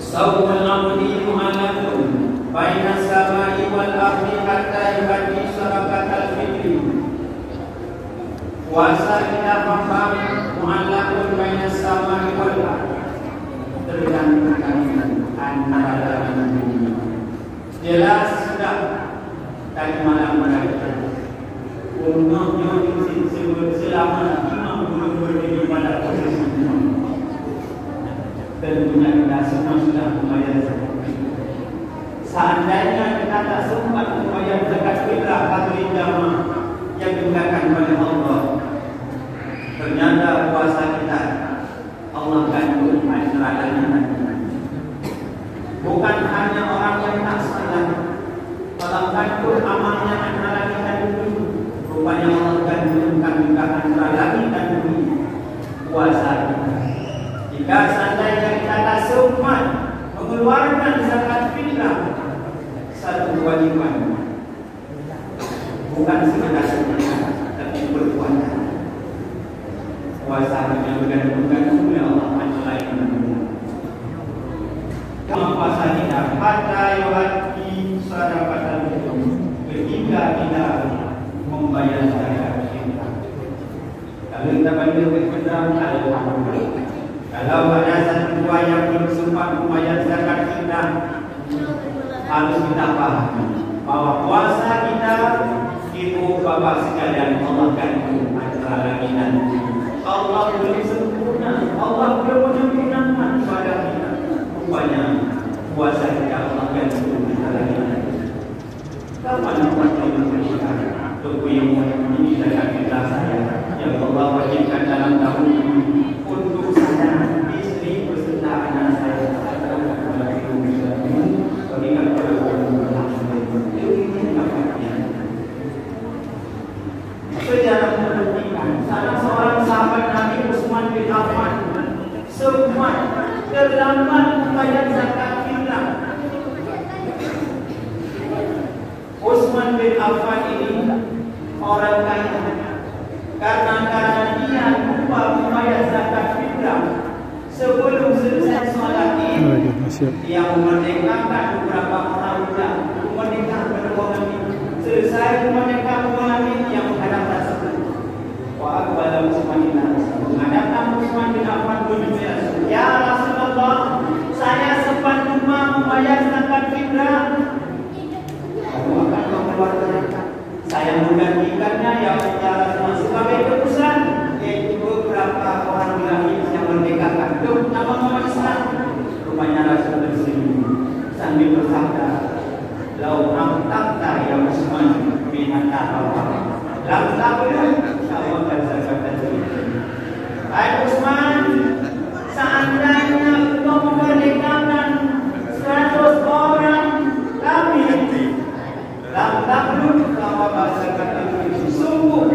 Sawmul amri mu'allaqun baina samai wal ardi hatta yubadi sadaqatal fitri. Puasa kita faham mu'allaqun baina samai wal ardi, tergantung antara langit dan bumi. Jelas sudah tadi malam mereka umumnya selama imam belum berdiri pada posisi imam. Tentunya kita semua sudah membayar zakat. Seandainya kita tak sempat membayar zakat fitrah hadirin jamaah yang dimuliakan oleh Allah, ternyata puasa kita Allah gantung antara langit dan bumi. Bukan hanya orang yang tak salat, Allah gantung amalnya antara langit dan bumi. Rupanya Allah gantungkan juga antara langit dan bumi puasa kita. Jika seandainya kita tak sempat mengeluarkan zakat fitrah, satu kewajiban, bukan sekedar semangat, tapi perbuatan. Puasa yang bergantung oleh Allah Taala yang mulia. Puasa kita hatta yuhati sadaqatal fitri, ketika kita membayar zakat fitrah. Kalau kita bayar zakat fitrah, alhamdulillah. Kalau ada satu dua yang belum sempat membayar zakat fitrah, harus kita pahami bahwa puasa kita itu Bapak sekalian Allah gantung antara langit dan bumi. Allah belum sempurna, Allah belum menyempurnakan ibadah kita. Rupanya puasa kita Allah gantung antara langit dan bumi. Kapan puasa memberikan yang ini zakat fitrah saya yang Allah wajibkan dalam tahun ini untuk saya, istri beserta anak saya, berikan kepada Allah. Sejarah membuktikan salah seorang sahabat Nabi Utsman bin Affan sempat terlambat membayar zakat fitrah. Utsman bin Affan ini orang kaya, karena dia lupa membayar zakat fitrah. Sebelum selesai sholat Id, dia memerdekakan beberapa orang budak, memerdekakan orang ini. Selesai memerdekakan orang ini, yang menghadap Rasulullah. Wa aqbala Utsman bin Affan, menghadapkan Utsman bin Affan berbicara, ya Rasulullah, saya sempat lupa membayar zakat fitrah. Kamu akan mengeluarkan zakat. Saya menggantikannya ya Rasulullah sebagai tebusan, yaitu beberapa orang bilang yang merdekakan terutama umat Islam. Rupanya Rasul tersenyum sambil bersabda, "Lau amtakta ya Utsman bin Affan, lam taqul sama zakat fitrah." Hai Utsman, seandainya engkau memerdekakan 100 orang kami, lam taqul sama zakat fitrah. Sungguh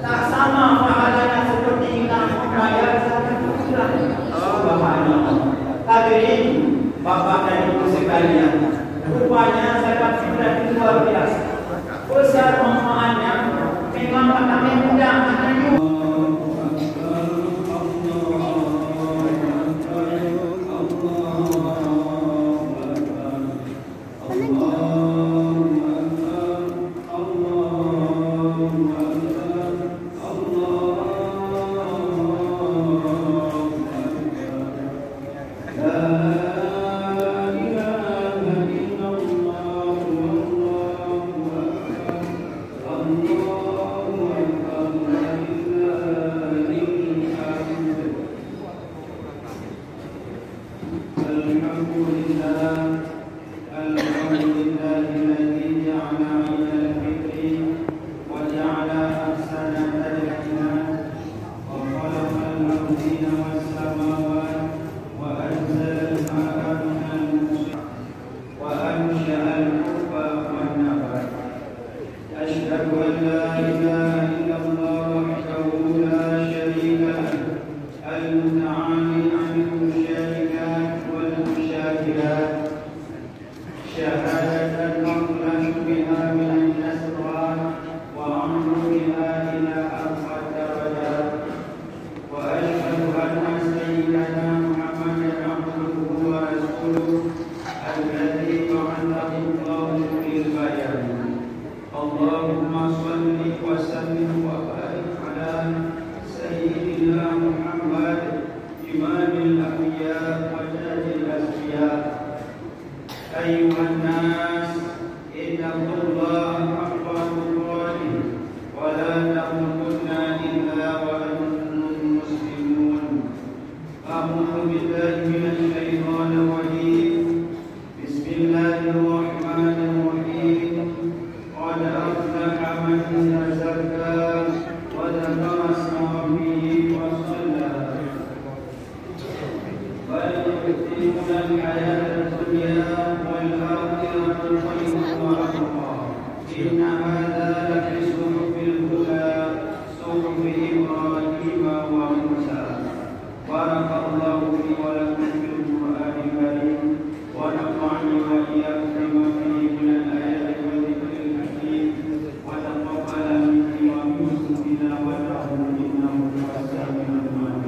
tak sama pahalanya seperti kamu membayar zakat fitrah. Subhanallah. Hadirin Bapak dan Ibu sekalian, rupanya zakat fitrah itu luar biasa. Besar manfaatnya, memang kami mudah menanyu. وأشهد أن سيدنا بالله من الشيطان الرجيم. بسم الله الرحمن الرحيم. قد أفلح من تزكى وذكر اسم ربه وصلى. بل تؤثرون الحياة الدنيا والآخرة خير وأبقى. إن هذا لفي الصحف الأولى صحف إبراهيم وموسى. بارك الله لي ولكم في القرآن الكريم ونفعني وإياكم بما فيه من الآيات والذكر الحكيم وتقبل مني ومنكم تلاوته إنه هو السميع العليم.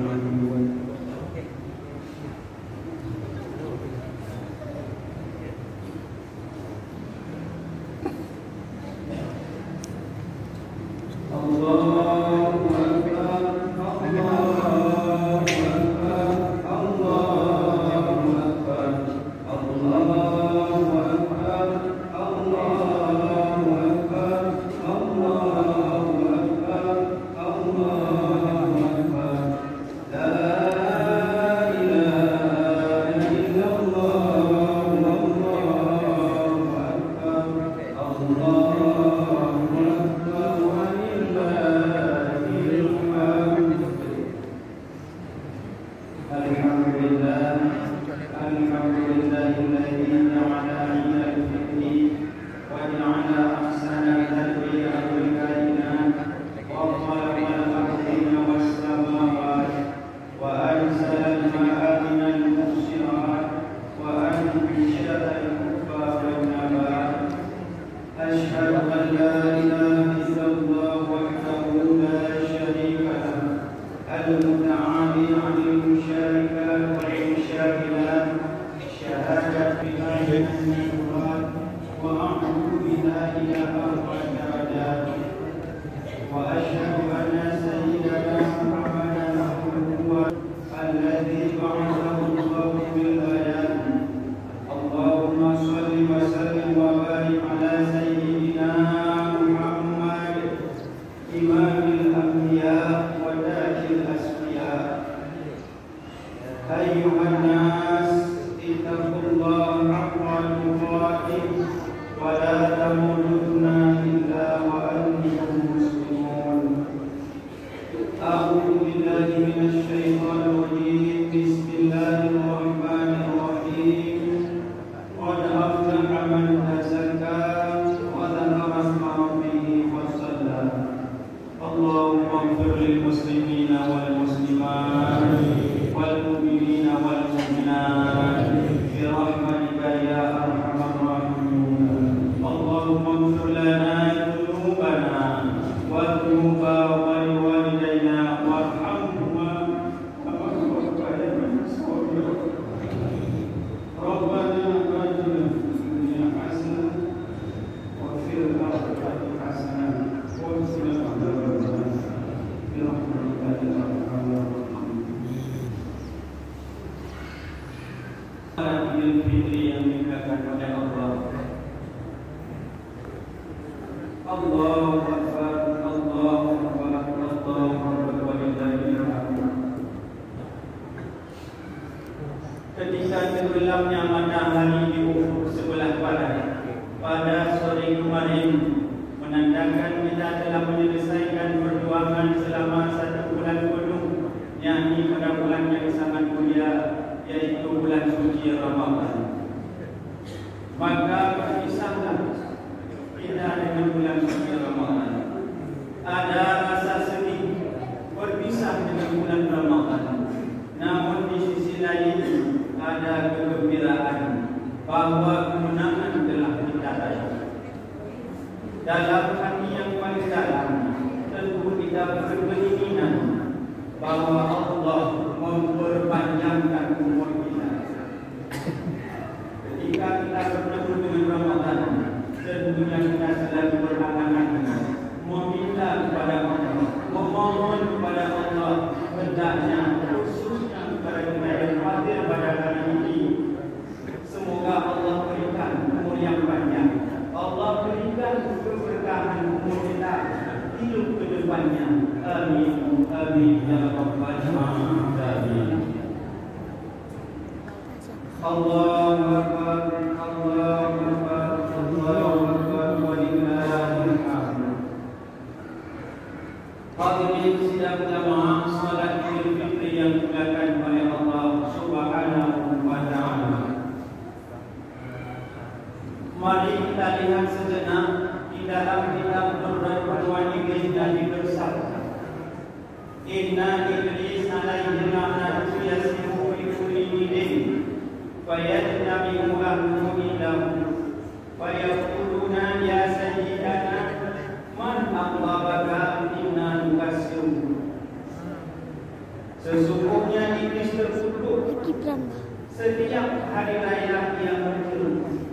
Ketika tenggelamnya matahari di ufuk sebelah barat pada sore kemarin menandakan kita telah menyelesaikan perjuangan selama 1 bulan penuh, yakni pada bulan yang sangat mulia, yaitu bulan suci Ramadan. Maka berpisahlah kita dengan bulan suci Ramadan. Ada rasa sedih berpisah dengan bulan Ramadan. Namun di sisi lain ada kegembiraan bahawa kemenangan telah kita raih. Dalam hati yang paling dalam tentu kita berkeinginan bahawa Allah memperpanjangkan umur kita. Ketika kita bertemu dengan Ramadan, tentunya kita selalu berangan-angan meminta kepada Allah, memohon kepada Allah, hendaknya khususnya kepada kita yang hadir pada hari ini, semoga Allah berikan umur yang panjang, Allah berikan keberkahan umur kita hidup ke depannya. Amin, amin ya rabbal alamin. Allahu Akbar, Allahu Akbar, Allahu Akbar, walillahil hamd. Hadirin sidang jamaah salat Idul Fitri yang dimuliakan oleh Allah Subhanahu wa taala. Mari kita lihat sejenak di dalam kitab Nurul Iblis dan bersabda, Inna iblis alaihi la'natu yasifu fi kulli din fayajtami'u ahluhu lahu fayaquluna ya sayyidana man aqlabaka inna nukassiru. Sesungguhnya iblis terkutuk setiap hari raya yang berjerumus.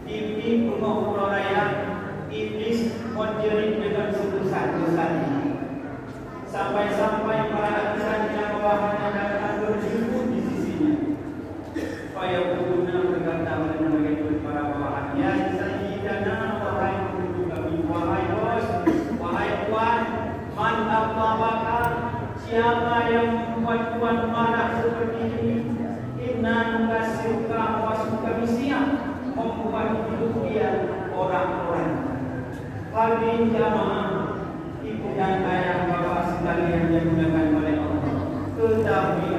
Di rumah raya iblis menjerit dengan sebesar-besarnya sampai-sampai para alisannya bawahannya datang berjumpa di sisinya. Fayaquluna berkata kepada para bawahan, ya sayyidana, wahai guru kami, wahai bos, wahai tuan, man aqlabaka, siapa yang membuat tuan marah seperti ini? Inna nukassiruka, wasmu kami siap membuat hidup dia orang-orang. Hadirin jamaah, ibu dan ayah bapak sekalian yang dimuliakan oleh Allah, ketahui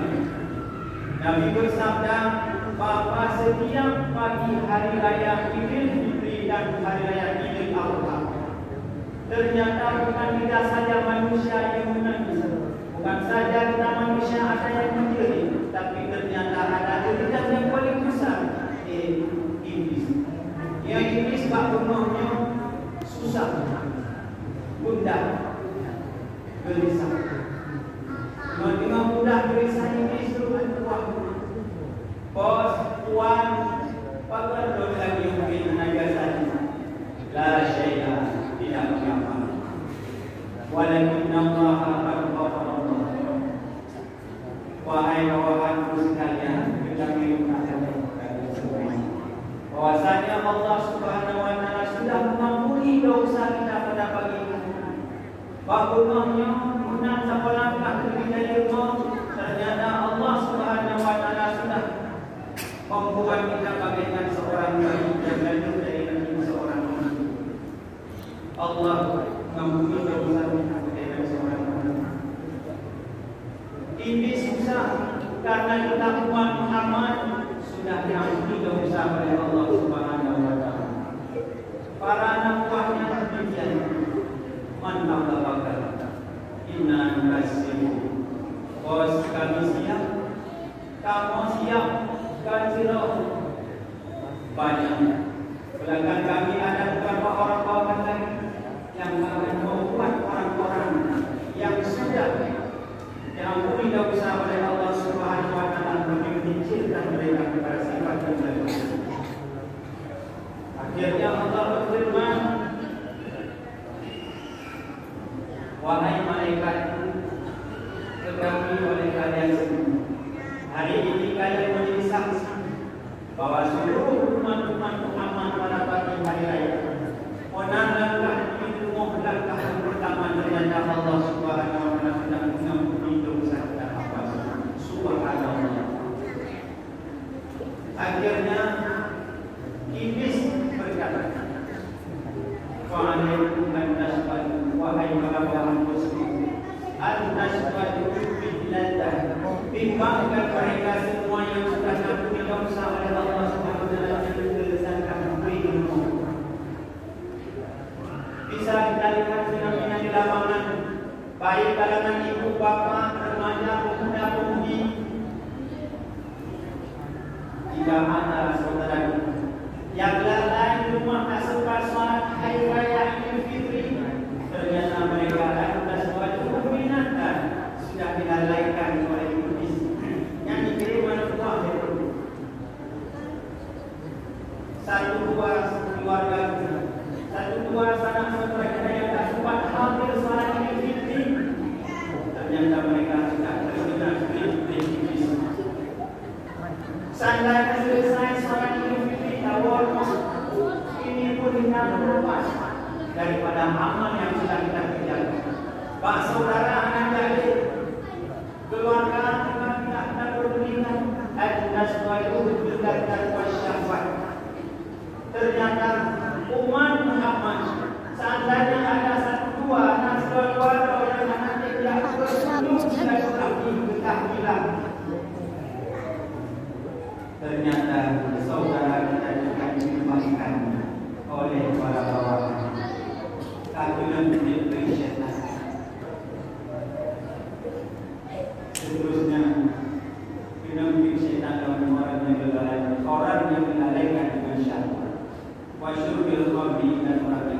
Nabi bersabda bahwa setiap pagi hari raya Idul Fitri dan hari raya Idul Adha, ternyata bukan kita saja manusia yang menangis, bukan saja kita manusia ada yang menjerit, tapi ternyata ada jeritan yang paling besar, iblis. Yang iblis bak rumahnya susah, gundah, gelisah. Dengan mudah gelisah iblis turun keluar. Bos, tuan, pakai belum lagi mungkin tenaga saja. La syai'a, tidak apa-apa. Walakin Allah akan Allah. Wahai bawahanku sekalian, kita minta bahwasanya Allah Subhanahu wa taala sudah mengampuni dosa kita pada pagi ini. Bahkannya menang satu langkah lebih dari rumah, ternyata Allah Subhanahu wa taala sudah membuat kita bagaikan seorang bayi yang lahir dari rahim seorang ibu. Allah mengampuni dosa kita bagaikan seorang bayi. Iblis susah karena kita umat Muhammad sudah diampuni dosa oleh Allah Subhanahu wa taala. Para nabinya demikian. Man aqlabaka inna nukassiru. Bos kami siap, kamu siap, kanciro banyak. Belakang kami ada beberapa orang bawahan lagi yang akan membuat orang-orang yang sudah diampuni dosa oleh Allah Subhanahu wa taala menginjilkan mereka kepada sifat yang berbeda. Akhirnya Allah berfirman, wahai malaikatku, ketahui oleh kalian semua, hari ini kalian menjadi saksi bahwa seluruh umat-umat Muhammad pada pagi hari raya menandakan pintu langkah yang pertama, ternyata Allah Subhanahu wa taala sudah mengampuni dosa kita apa subhanallah. Akhirnya iblis berkata, wa'alaikum an-nasbatu, wahai para bawahan muslim, an-nasbatu billadah, bimbangkan mereka semua yang sudah diampuni dosa oleh Allah Subhanahu wa taala dengan berdasarkan ilmu. Bisa kita lihat fenomena di lapangan, baik kalangan ibu bapa, remaja, pemuda, pemudi. Jika ada saudara yang lalai di rumah tak sempat sholat hari raya Idul Fitri, ternyata mereka adalah sesuatu peminatan sudah dilalaikan oleh iblis yang dikirim oleh Allah. Satu dua keluarga, satu dua sanak saudara yang tak sempat hampir sholat Idul Fitri, ternyata mereka sudah terkena iblis. Seandainya selesai sholat Idul Fitri tahun ini pun kita berlepas daripada amal yang sudah kita kerjakan. Pak saudara, anak jadi keluarga kita tidak berbeda. Al-Nasbatu ternyata saudara kita juga dimakan oleh para bawahan. Kagunan depression. Seterusnya, kenapa setan dalam orang yang melalaikan dengan syaitan. Wasyurbil khamri dan orang